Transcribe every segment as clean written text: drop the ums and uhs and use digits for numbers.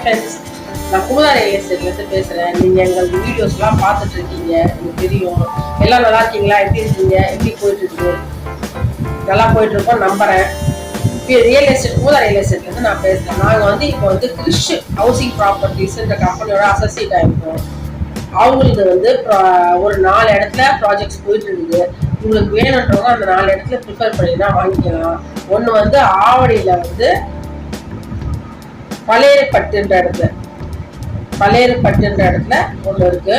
Friends, நான் Kumudha real எஸ்டேட்லேருந்து பேசுகிறேன். நீங்கள் எங்கள் வீடியோஸ்லாம் பார்த்துட்டு இருக்கீங்க, எனக்கு தெரியும். எல்லாம் நல்லா இருக்கீங்களா? எப்படி இருக்கீங்க? எப்படி போயிட்டுருக்கு? நல்லா போயிட்டுருக்கோம் நம்புகிறேன். ரியல் எஸ்டேட் குமுதா ரியல் எஸ்டேட்லேருந்து நான் பேசுகிறேன். நாங்கள் வந்து இப்போ வந்து கிறிஷ் ஹவுசிங் ப்ராப்பர்ட்டிஸ்ன்ற கம்பெனியோட அசோசியேட் ஆகிருக்கோம். அவங்களுக்கு வந்து ஒரு 4 இடத்துல ப்ராஜெக்ட்ஸ் போயிட்டு இருக்குது. உங்களுக்கு வேணுன்றவங்க அந்த 4 இடத்துல ப்ரிஃபர் பண்ணினா வாங்கிக்கலாம். ஒன்று வந்து ஆவடியில் வந்து பழையப்பட்டுன்ற இடத்துல ஒன்று இருக்கு.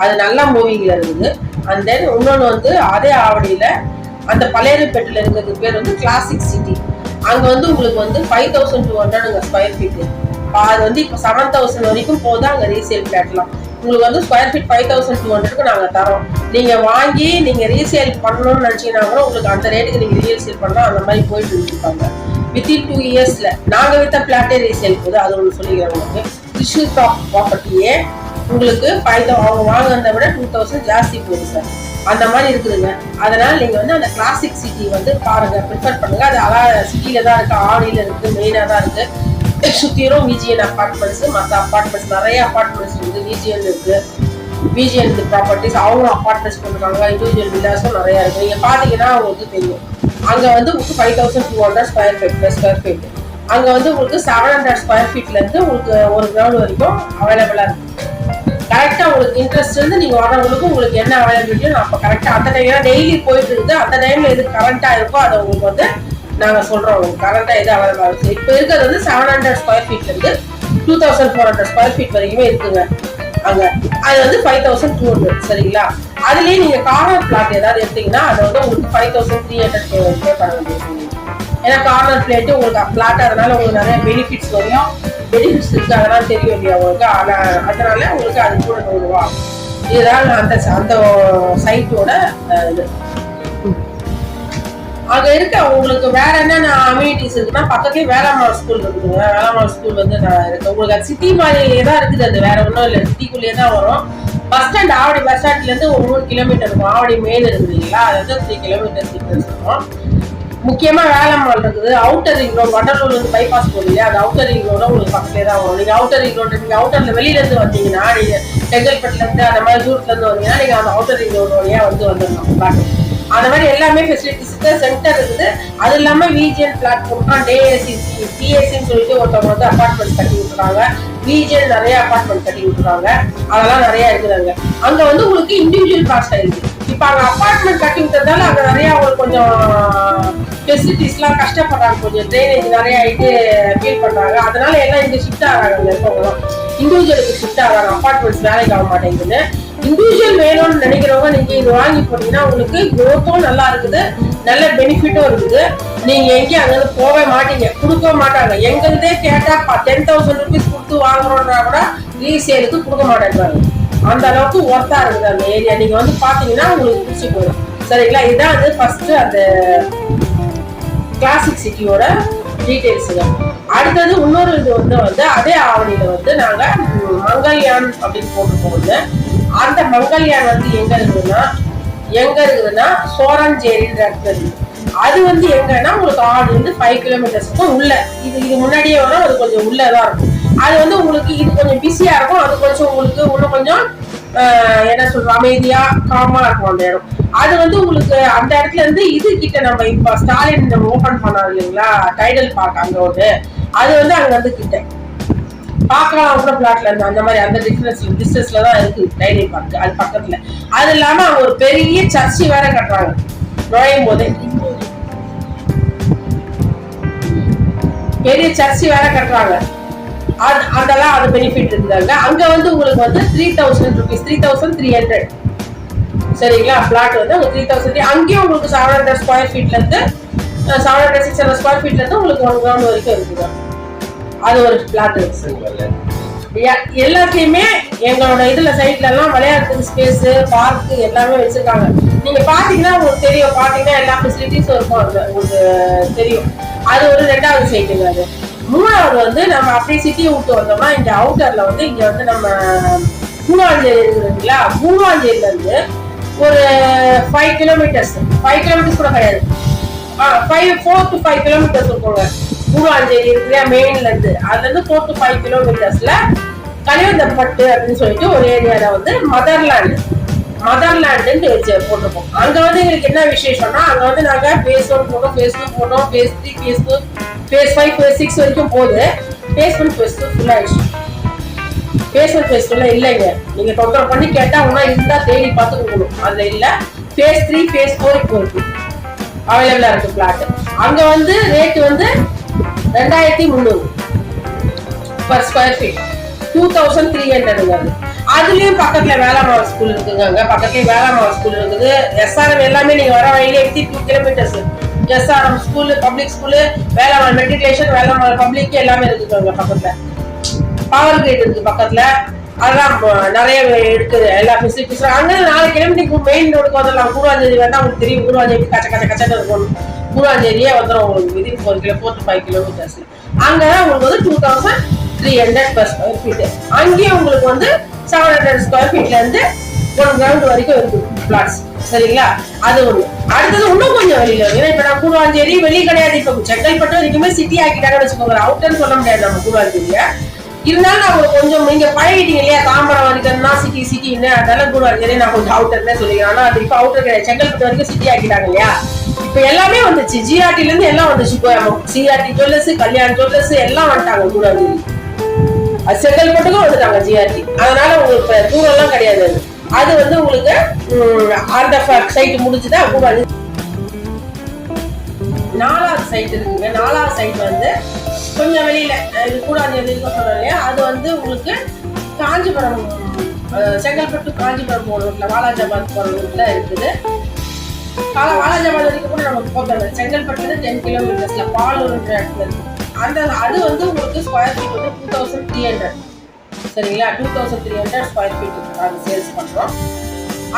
அது நல்லா மூவிங்ல இருக்குது. அண்ட் தென் இன்னொன்று வந்து அதே ஆவடியில அந்த பழையப்பட்டுல இருக்கிறது பேர் வந்து கிளாசிக் சிட்டி. அங்க வந்து உங்களுக்கு வந்து 5200 ஸ்கொயர் ஃபீட். அது வந்து இப்போ 7000 வரைக்கும் போது அங்க ரீசேல் பிளாட்லாம். உங்களுக்கு வந்து ஸ்கொயர் ஃபீட் 5200க்கு நாங்கள் தரோம். நீங்க வாங்கி நீங்க ரீசேல் பண்ணணும்னு நினைச்சீங்கன்னா கூட உங்களுக்கு அந்த ரேட்டுக்கு நீங்க ரீசேல் பண்ணலாம். அந்த மாதிரி போயிட்டு இருக்காங்க. வித்தின் 2 இயர்ஸ்ல நாங்க வித்த பிளாட்டே ரீசேல் போகுது. அது ஒன்று சொல்லிக்கிறேன். உங்களுக்கு கிறிஷ் ப்ராப்பர்ட்டியே உங்களுக்கு 5000 அவங்க வாங்கினதை விட 2000 ஜாஸ்தி போகுது சார். அந்த மாதிரி இருக்குதுங்க. அதனால நீங்க வந்து அந்த கிளாசிக் சிட்டி வந்து பாருங்க, ப்ரிஃபர் பண்ணுங்க. அது சிட்டியில தான் இருக்கு, ஆவடியில இருக்கு, மெயினா தான் இருக்கு. சுத்திரும் விஜிஎன் அப்பார்ட்மெண்ட்ஸ், மற்ற அப்பார்ட்மெண்ட்ஸ் நிறைய அப்பார்ட்மெண்ட்ஸ் இருக்கு. விஜிஎன் இருக்கு, விஜிஎன் ப்ராப்பர்ட்டிஸ் அவங்களும் அப்பார்ட்மெண்ட்ஸ் பண்ணுறாங்க. இண்டிவிஜுவல் வில்லாஸும் நிறைய இருக்கு. நீங்க பாத்தீங்கன்னா உங்களுக்கு தெரியும். அங்க வந்து உங்களுக்கு 5200 ஸ்கொயர் ஃபீட். அங்க வந்து உங்களுக்கு 700 ஸ்கொயர் ஃபீட்ல இருந்து உங்களுக்கு ஒரு கிரவுண்ட் வரைக்கும் அவைலபிளா இருக்கு. கரெக்டா உங்களுக்கு இன்ட்ரெஸ்ட் இருந்து நீங்க வரவங்களுக்கு உங்களுக்கு என்ன அவைலபிலிட்டியோ நான் அப்ப கரெக்டா அந்த டைம் டெய்லி போயிட்டு இருக்குது. அந்த டைம்ல எது கரண்டா இருக்கோ அதை உங்களுக்கு வந்து நாங்க சொல்றோம். கரண்டா எது அவைலபிளா இருக்கு. இப்ப இருக்கிறது வந்து 700 ஸ்கொயர் ஃபீட்ல இருந்து 2400 ஸ்கொயர் ஃபீட் வரைக்குமே இருக்குங்க. அங்க அது வந்து 5200. சரிங்களா? அதுலயே நீங்க கார்னர் பிளாட் ஏதாவது எடுத்தீங்கன்னா அதை வந்து உங்களுக்கு 5300 பே பண்ண வேண்டியது. ஏன்னா கார்னர் பிளாட் உங்களுக்கு பிளாட், அதனால உங்களுக்கு நிறைய பெனிஃபிட்ஸ் வரும். பெனிஃபிட்ஸ் இருக்கு, அதனால தெரியும் இல்லையா உங்களுக்கு. அதனால உங்களுக்கு அது கூட 100 ரூபா. இதுதான் அந்த சைட்டோட இது. அங்க இருக்க உங்களுக்கு வேற என்னென்ன அம்யூனிட்டிஸ் இருக்குன்னா, பக்கத்துலயே வேளாண்மை ஸ்கூல் இருக்குதுங்க. வேளாண்மை ஸ்கூல் வந்து இருக்கு. உங்களுக்கு அது சிட்டி மாதிரியே தான் இருக்குது. அது வேற ஒன்றும் இல்லை, சிட்டிக்குள்ளேயே தான் வரும். பஸ் ஸ்டாண்ட் ஆவடி பஸ் ஸ்டாண்ட்ல இருந்து ஒரு 3 கிலோமீட்டர் இருக்கும். ஆவடி மெயின் இருக்குது இல்லைங்களா, அது வந்து 3 கிலோமீட்டர் டிஃபரன்ஸ் இருக்கும். முக்கியமா வேளாண்மால் இருக்குது. அவுட்டர் ரிங் ரோடு, வண்டலூர்ல இருந்து பைபாஸ் போகுது இல்லையா, அது அவுட்டர் ரிங் ரோட உங்களுக்கு பக்கத்துலேயே தான் வரும். நீங்க அவுட்டர் ரிங் ரோடு, நீங்க அவுட்டர்ல வெளியில இருந்து வந்தீங்கன்னா, நீங்க செங்கல்பட்டுல இருந்து அந்த மாதிரி தூரத்துல இருந்து வந்தீங்கன்னா நீங்க அந்த அவுட்டர் ரிங் ரோடு வழியா வந்துடணும். அந்த மாதிரி எல்லாமே ஃபெசிலிட்டிஸ் சென்டர் இருக்குது. அது இல்லாம விஜிஎன் பிளாட்ஃபார்ம், டிஏசின்னு சொல்லிட்டு ஒருத்தவங்க வந்து அபார்ட்மெண்ட் கட்டி விட்டுறாங்க. விஜிஎன் நிறைய அபார்ட்மெண்ட் கட்டி விட்டுறாங்க. அதெல்லாம் நிறைய இருக்குதாங்க. அங்க வந்து உங்களுக்கு இண்டிவிஜுவல் காஸ்ட் இருக்கு. இப்ப அங்க அபார்ட்மெண்ட் கட்டி விட்டதால அங்க நிறைய அவங்களுக்கு கொஞ்சம் ஃபெசிலிட்டிஸ் எல்லாம் கஷ்டப்படுறாங்க. கொஞ்சம் ட்ரைனேஜ் நிறைய ஆயிட்டு ஃபீல் பண்றாங்க. அதனால எல்லாம் இங்க ஷிஃப்ட் ஆகிறாங்க. இருக்கவங்களும் இண்டிவிஜுவலுக்கு ஷிஃப்ட் ஆகிறாங்க. அபார்ட்மெண்ட்ஸ் வேலைக்கு ஆக மாட்டேங்குது. இண்டிவிஜுவல் வேணும்னு நினைக்கிறவங்க நீங்க இது வாங்கி போட்டீங்கன்னா உங்களுக்கு growth-உம் நல்லா இருக்குது, நல்ல பெனிஃபிட்டும் இருக்குது. நீங்க எங்கேயும் அங்கிருந்து போகவே மாட்டீங்க, கொடுக்க மாட்டாங்க. எங்கிருந்தே கேட்டா 10,000 rupees கொடுத்து வாங்குறோம்னா கூட ரீசேலுக்கு கொடுக்க மாட்டேங்கிறாங்க. அந்த அளவுக்கு ஒர்த்தா இருக்குது அந்த ஏரியா. நீங்க வந்து பாத்தீங்கன்னா உங்களுக்கு பிடிச்சி போயிடும். சரிங்களா? இதான் வந்து ஃபர்ஸ்ட் அந்த கிளாசிக் சிட்டியோட டீடைல்ஸுங்க. அடுத்தது இன்னொரு இது வந்து அதே ஆவணியில வந்து நாங்க மங்கல்யான் அப்படின்னு போட்டு போகுது. அந்த மங்கல்யான் வந்து எங்க இருக்குதுன்னா சோரஞ்சேரின்ற இடத்துல இருக்கு. அது வந்து எங்கன்னா உங்களுக்கு ஆடு வந்து 5 கிலோமீட்டர்ஸ்க்கும் உள்ள. இது முன்னாடியே வரும், அது கொஞ்சம் உள்ளதான் இருக்கும். அது வந்து உங்களுக்கு இது கொஞ்சம் பிஸியா இருக்கும். அது கொஞ்சம் உங்களுக்கு இன்னும் கொஞ்சம் என்ன சொல்றோம், அமைதியா காமா இருக்கும் அந்த இடம். அது வந்து உங்களுக்கு அந்த இடத்துல இருந்து இது கிட்ட நம்ம இப்ப ஸ்டாலின் ஓபன் பண்ணாரு இல்லைங்களா, டைடல் பார்க் அங்க ஒன்று. அது வந்து அங்க வந்து கிட்ட பார்க்கலாம் கூட பிளாட்ல இருந்து. அந்த மாதிரி அந்த டிஸ்டன்ஸ்ல தான் இருக்கு டைடல் பார்க். அது பக்கத்துல அது இல்லாம அவங்க ஒரு பெரிய சர்ச்சு வேற கட்டுறாங்க. நுழையும் போதே பெரிய சர்ச்சு வேற கட்டுறாங்க. அதெல்லாம் அது பெனிஃபிட் இருக்குதாங்க. அங்க வந்து உங்களுக்கு வந்து 3000 rupees, 3300. சரிங்களா? பிளாட் வந்து 3000. அங்கேயும் உங்களுக்கு 700 ஸ்கொயர் ஃபீட்ல இருந்து 700-600 ஸ்கொயர் ஃபீட்ல இருந்து உங்களுக்கு 1 கிரவுண்ட் வரைக்கும் இருக்குது. அது ஒரு பிளாட் இருக்கு. எல்லாத்தையுமே எங்களோட இதுல சைட்ல எல்லாம் விளையாடுறதுக்கு ஸ்பேஸ், பார்க் எல்லாமே வச்சிருக்காங்க. நீங்க பாத்தீங்கன்னா உங்களுக்கு தெரியும். பாத்தீங்கன்னா எல்லா ஃபெசிலிட்டிஸும் இருக்கும். உங்களுக்கு தெரியும். அது ஒரு 2வது சைட்டுங்க. அது 3வது வந்து நம்ம அப்படியே சிட்டியை விட்டு வந்தோம்னா இங்க அவுட்டர்ல வந்து இங்க வந்து நம்ம பூவாஞ்சேரி இருக்குங்களா, பூவாஞ்சேரியில இருந்து ஒரு 5 கிலோமீட்டர்ஸ் கூட கிடையாது. 4 to 5 கிலோமீட்டர்ஸ் இருக்குங்க. கூடுவாஞ்சேரி இருக்குல்லையா மெயின்ல இருந்து, அதுல இருந்து 4 to 5 கிலோமீட்டர்ஸ்ல கலியந்தப்பட்டு அப்படின்னு சொல்லிட்டு ஒரு ஏரியால வந்து மதர்லேண்ட் போட்டிருக்கோம். அங்க வந்து எங்களுக்கு என்ன விசேஷம்னா, அங்க வந்து நாங்க phase 1 போனோம், phase 2 போனோம், phase 3, phase 2, phase 5, phase 6 வரைக்கும் போகுது. phase 1, phase 2 ஃபுல் ஆயிடுச்சு. phase 1, phase 2 இல்லைங்க, நீங்க தொந்தரவு பண்ணி கேட்டா ஒன்னா இருந்தா தேடி பார்த்து கொடுக்கணும், அதுல இல்ல. phase 3, phase 4 இப்போ இருக்கு, அவைலபிளா இருக்கு பிளாட். அங்க வந்து ரேட் வந்து 2300 per square feet, 2300. அதுலயும் பக்கத்துல வேளாண்மை ஸ்கூல் இருக்குங்க, பக்கத்துல வேளாண்மை ஸ்கூல் இருக்குது. எஸ்ஆர்எம் எல்லாமே நீங்க வர வழியில 82 kilometres. SRM school, public school, வேளாண்மை மெட்ரிகுலேஷன், வேளாண்மை பப்ளிக் எல்லாமே இருக்குங்க பக்கத்துல. பவர் கிரேட் இருக்கு பக்கத்துல, அதெல்லாம் நிறைய இருக்குது எல்லா ஃபெசிலிட்டிஸ். அங்க 4 கிலோமீட்டருக்கு மெயின் ரோடுக்கு வந்துடலாம். கூடுவாஞ்சேரி வந்தா உங்களுக்கு தெரியும், கூடுவாஞ்சேரி கச்சன்னு இருக்கும். கூடுவாஞ்சேரியே வந்துடும் உங்களுக்கு விதின் 4 to 5 கிலோமீட்டர்ஸ். அங்கதான் உங்களுக்கு வந்து 2300 per square feet. அங்கேயும் உங்களுக்கு வந்து 700 ஸ்கொயர் ஃபீட்ல இருந்து 1 கிரவுண்ட் வரைக்கும் இருக்கு பிளாட்ஸ். சரிங்களா, அது ஒண்ணு. அடுத்தது இன்னும் கொஞ்சம் வெளியில இருக்கு. ஏன்னா இப்ப நான் கூடுவாஞ்சேரி வெளியே கிடையாது, இப்ப செங்கல்பட்டு வரைக்குமே சிட்டி ஆக்கிட்டாங்கன்னு வச்சுக்கோங்க. அவுட்டர்னு சொல்ல முடியாது நம்ம கூடுவாஞ்சேரியா. இருந்தாலும் நான் உங்களுக்கு கொஞ்சம் நீங்க பழகிட்டீங்க இல்லையா, தாம்பரம் வரைக்கும்னா சிட்டின்னு, அதனால கூடுவாஞ்சேரி நான் கொஞ்சம் அவுட்டர்னே சொல்லிக்கிறேன். ஆனா அது இப்ப அவுட்டர் கிடையாது, செங்கல்பட்டு வரைக்கும் சிட்டி ஆக்கிட்டாங்க இல்லையா. இப்ப எல்லாமே வந்துச்சு, ஜிஆர்டில இருந்து எல்லாம் வந்துச்சு. சிஆர்டி ஜுவல்லர்ஸ், கல்யாண் ஜுவல்லர்ஸ் எல்லாம் வந்துட்டாங்க கூடுவாஞ்சேரி. செங்கல்பட்டுக்கும் வந்துட்டாங்க ஜிஆர்டி. அதனால உங்களுக்கு தூரம் எல்லாம் கிடையாது. அது வந்து உங்களுக்கு அந்த சைட் முடிச்சுதான் கூடாது. 4வது சைட் இருக்குங்க. 4வது சைட் வந்து கொஞ்சம் வெளியில, இது கூடாஞ்சேரி சொல்றோம் இல்லையா, அது வந்து உங்களுக்கு காஞ்சிபுரம், செங்கல்பட்டு காஞ்சிபுரம் போற ரூட்ல, வாலாஜாபாத் போற ரூட்ல இருக்குது. வாலாஜாபாத் வரைக்கும் கூட நமக்கு போகிறது. செங்கல்பட்டு 10 கிலோமீட்டர்ஸ்ல பாலூர்ன்ற இடத்துல இருக்கு. அது வந்து உங்களுக்கு ஸ்கொயர் ஃபீட் வந்து 2300. சரிங்களா, 2300 ஸ்கொயர் ஃபீட் அது சேல்ஸ் பண்றோம்.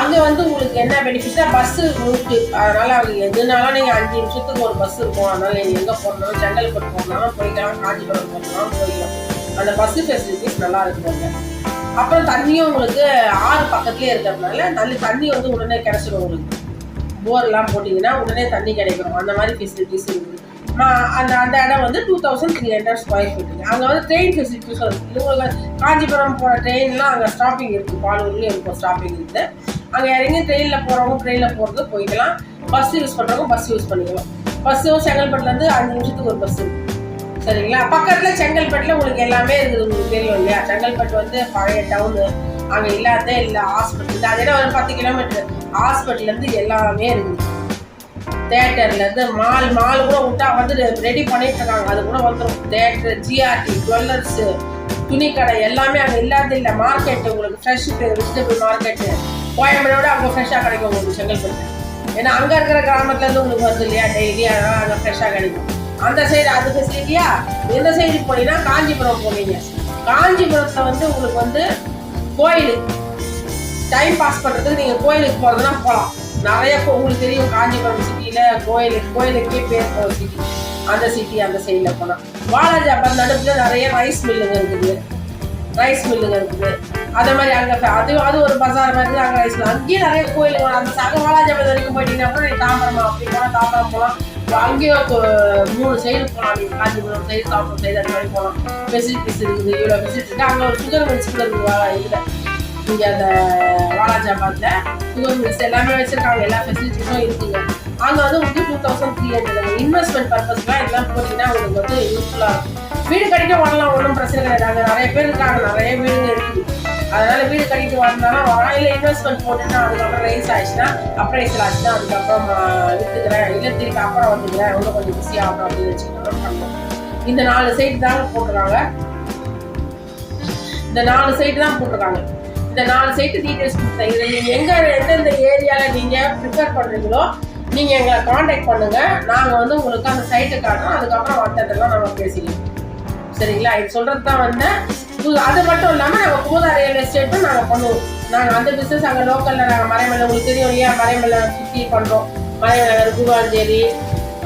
அங்க வந்து உங்களுக்கு என்ன பெனிஃபிட்னா, பஸ் ரூட். அதனால அவங்க எதுனாலும் நீங்க 5 நிமிஷத்துக்கு ஒரு பஸ் இருக்கும். அதனால நீங்க எங்க போகணும், செங்கல்பட்டு போகணும் போய்க்கலாம், காஞ்சிபுரம் போகணும் போய்க்கலாம். அந்த பஸ் ஃபெசிலிட்டிஸ் நல்லா இருக்குங்க. அப்புறம் தண்ணியும் உங்களுக்கு ஆறு பக்கத்துலயே இருக்கிறதுனால நல்ல தண்ணி வந்து உடனே கிடைச்சிடும். உங்களுக்கு போர் எல்லாம் போட்டீங்கன்னா உடனே தண்ணி கிடைக்கும். அந்த மாதிரி ஃபெசிலிட்டிஸ் இருக்குது. அந்த இடம் வந்து 2300 ஸ்கொயர் ஃபீட்டுங்க. அங்கே வந்து ட்ரெயின் ஃபெசிலிட்டிஸும் இருக்குது. உங்களுக்கு காஞ்சிபுரம் போகிற ட்ரெயின்லாம் அங்கே ஸ்டாப்பிங் இருக்குது, பாலூர்லேயும் இருக்கும் ஸ்டாப்பிங் இருக்குது. அங்கே இறங்கி ட்ரெயினில் போகிறவங்க ட்ரெயினில் போகிறது போய்க்கலாம், பஸ் யூஸ் பண்ணுறவங்க பஸ் யூஸ் பண்ணிக்கலாம். பஸ்ஸும் செங்கல்பட்டுலேருந்து 5 நிமிஷத்துக்கு ஒரு பஸ் இருக்குது. சரிங்களா, பக்கத்தில் செங்கல்பட்டில் உங்களுக்கு எல்லாமே இருக்குது. உங்களுக்கு தெரியும் இல்லையா, செங்கல்பட்டு வந்து பழைய டவுனு, அங்கே இல்லாதே இல்லை. ஹாஸ்பிட்டல் அதே ஒரு 10 கிலோமீட்டர், ஹாஸ்பிட்டல்லேருந்து எல்லாமே இருக்குது. தேட்டர்லேருந்து மால் கூட விட்டா வந்து ரெடி பண்ணிட்டு இருக்காங்க, அது கூட வந்துடும். தேட்டர், ஜிஆர்டி, ஜுவல்லர்ஸு, துணிக்கடை எல்லாமே அங்கே இல்லாத இல்லை. மார்க்கெட்டு உங்களுக்கு ஃப்ரெஷ் வெஜிடபிள் மார்க்கெட்டு கோயம்பேடோட அங்கே ஃப்ரெஷ்ஷாக கிடைக்கும் உங்களுக்கு செங்கல்பட்டு. ஏன்னா அங்கே இருக்கிற கிராமத்துலேருந்து உங்களுக்கு வருது இல்லையா டெய்லி, அதனால் அங்கே ஃப்ரெஷ்ஷாக கிடைக்கும். அந்த சைடு அது ஃபெசிலிட்டியா. எந்த சைடு போனீங்கன்னா காஞ்சிபுரம் போனீங்க, காஞ்சிபுரத்தில் வந்து உங்களுக்கு வந்து கோயில் டைம் பாஸ் பண்ணுறதுக்கு நீங்கள் கோயிலுக்கு போகிறதுனா போகலாம். நிறைய உங்களுக்கு தெரியும் காஞ்சிபுரம் சிட்டியில் கோயிலுக்கே பேர் போகிற சிட்டி. அந்த சிட்டி அந்த சைடில் போனால் வாலாஜாபாத் நடுவில் நிறைய ரைஸ் மில்லுங்க இருக்குது. அதே மாதிரி அங்கே அது ஒரு பஜார் மாதிரி அங்கே ரைஸ் மில். அங்கேயும் நிறைய கோயிலுங்க. அந்த வாலாஜாபாத் வரைக்கும் போயிட்டீங்கன்னா கூட நீங்கள் தாம்பரம் அப்படி போனால் தாம்பரம் போகலாம். அங்கேயும் 3 சைடு போகலாம். நீங்கள் காஞ்சிபுரம் சைடு, தாம்பரம் சைடு அந்த மாதிரி போகலாம். ஃபெசிலிட்டிஸ் இருக்குது, இவ்வளோ ஃபெசிலிட்டி இருக்குது. அங்கே ஒரு சுகர் மில்ஸ் கூட இருக்குது. இதில் இங்கே அந்த வாலாஜாபாத்தில் சுகர் மில்ஸ் எல்லாமே வச்சுருக்காங்க, எல்லா ஃபெசிலிட்டிஸும் இருக்குங்க. அங்கே வந்து உங்களுக்கு 2300 இன்வெஸ்ட்மெண்ட் பர்பஸ்லாம் இதெல்லாம் போட்டிங்கன்னா உங்களுக்கு வந்து யூஸ்ஃபுல்லாக இருக்கும். வீடு கட்டிட்டு வரலாம், ஒன்றும் பிரச்சனை கிடையாது. அங்கே நிறைய பேர் இருக்காங்க, நிறைய வீடுங்க இருக்குது. அதனால வீடு கட்டிட்டு வரலாம் வரலாம். இல்லை இன்வெஸ்ட்மெண்ட் போட்டுன்னா அதுக்கப்புறம் ரைஸ் ஆயிடுச்சுன்னா, அப்ரைசல் ஆச்சுன்னா அதுக்கப்புறம் விற்றுக்கிறேன், இல்லை திருப்பி அப்புறம் வந்துக்கிறேன், இன்னும் கொஞ்சம் பிஸி ஆகணும் அப்படின்னு வச்சுக்கிட்டோம் பண்ணலாம். இந்த 4 சைடு தாங்க போட்டுருக்காங்க. இந்த 4 சைடு தான் போட்டிருக்காங்க. இந்த 4 சைட்டு டீட்டெயில்ஸ் கொடுத்தேன். இதை நீங்கள் எந்தெந்த ஏரியாவில் நீங்கள் ப்ரிப்பேர் பண்ணுறீங்களோ நீங்கள் எங்களை காண்டாக்ட் பண்ணுங்கள். நாங்கள் வந்து உங்களுக்கு அந்த சைட்டை காட்டுறோம். அதுக்கப்புறம் மற்றதெல்லாம் நம்ம பேசிக்கலாம். சரிங்களா, இது சொல்கிறது தான் வந்தேன். அது மட்டும் இல்லாமல் நாங்கள் குமுதா ரியல் எஸ்டேட்டும் நாங்கள் பண்ணுவோம். நாங்கள் அந்த பிஸ்னஸ் அங்கே லோக்கலில் நாங்கள் மறைமலை, உங்களுக்கு தெரியும் இல்லையா, மறைமலை சுற்றி பண்ணுறோம். மறைமலை, கூடுவாஞ்சேரி,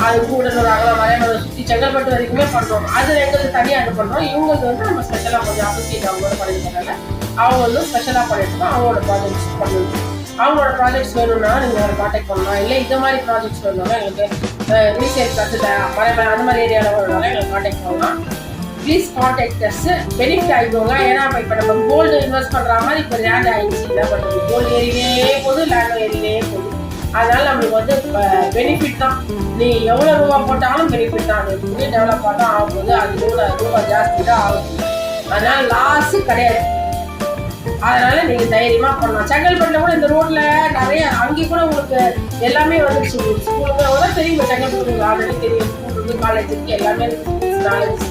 அது கூடலூர், அகலாம், மறைமலை சுற்றி செங்கல்பட்டு வரைக்குமே பண்ணுறோம். அது எங்களுக்கு தனியாக இது பண்ணுறோம். இவங்களுக்கு வந்து நம்ம ஸ்பெஷலாக கொஞ்சம் அப்ரிசியேட் அவங்களோட பண்ணிக்கிறதுனால அவங்க வந்து ஸ்பெஷலாக பண்ணிட்டு அவங்களோட ப்ராஜெக்ட்ஸ் பண்ணுவோம். அவங்களோட ப்ராஜெக்ட்ஸ் வேணும்னா நீங்கள் கான்டாக்ட் பண்ணலாம். இல்லை இந்த மாதிரி ப்ராஜெக்ட்ஸ் வேணும்னா எங்களுக்கு ரீசேல் கற்றுல மலை அந்த மாதிரி ஏரியாவில் வரனால எங்களை காண்டாக்ட் பண்ணலாம். Please contact us. பெனிஃபிட் ஆகிக்கோங்க. ஏன்னா இப்போ நம்ம கோல்டு இன்வெஸ்ட் பண்ணுற மாதிரி இப்போ லேண்ட் ஆகிடுச்சு. என்ன பண்ணுறது, கோல்டு ஏறினே போகுது, லேண்டும் ஏறினே போகுது. அதனால நம்மளுக்கு வந்து பெனிஃபிட் தான். நீ எவ்வளோ ரூபா போட்டாலும் பெனிஃபிட் தான். அது புதிய டெவலப் தான் ஆகும்போது அது ரூபா ஜாஸ்தி தான் ஆகுது. அதனால லாஸு கிடையாது. அதனால நீங்க தைரியமா பண்ணலாம். செங்கல்பட்டுல கூட இந்த ரோட்ல நிறைய அங்கே கூட உங்களுக்கு எல்லாமே வந்துருச்சு. ஸ்கூலுக்கு தெரியும். செங்கல்பட்டு ஆல்ரெடி தெரியும். ஸ்கூல் இருக்கு, காலேஜ் இருக்கு, எல்லாமே நாலேஜ்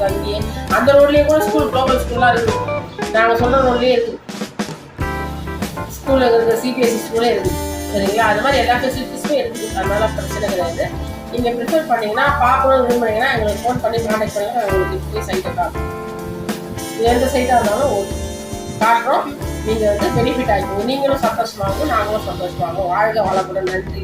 அங்கேயே. அந்த ரோட்லயே கூட ஸ்கூல், குளோபல் ஸ்கூல்லாம் இருக்கு. நாங்கள் சொன்ன ரோட்லயே இருக்கு. ஸ்கூல்ல இருக்கு, சிபிஎஸ்சி ஸ்கூலே இருக்கு. சரிங்களா? அது மாதிரி எல்லா ஃபெசிலிட்டிஸுமே இருக்குது. அதனால பிரச்சனை கிடையாது. நீங்க ப்ரிஃபர் பண்ணீங்கன்னா, பார்க்கணும்னு விரும்புனீங்கன்னா எங்களுக்கு ஃபோன் பண்ணி கான்டாக்ட் பண்ணுங்க. உங்களுக்கு போய் சைட்டை காட்டுறோம். எந்த சைட்டாக இருந்தாலும் ஓகே காட்டுறோம். நீங்கள் வந்து பெனிஃபிட் ஆகிக்கோங்க. நீங்களும் சந்தோஷமாகும், நாங்களும் சந்தோஷமாகும். வாழ்க வளமுடன். நன்றி.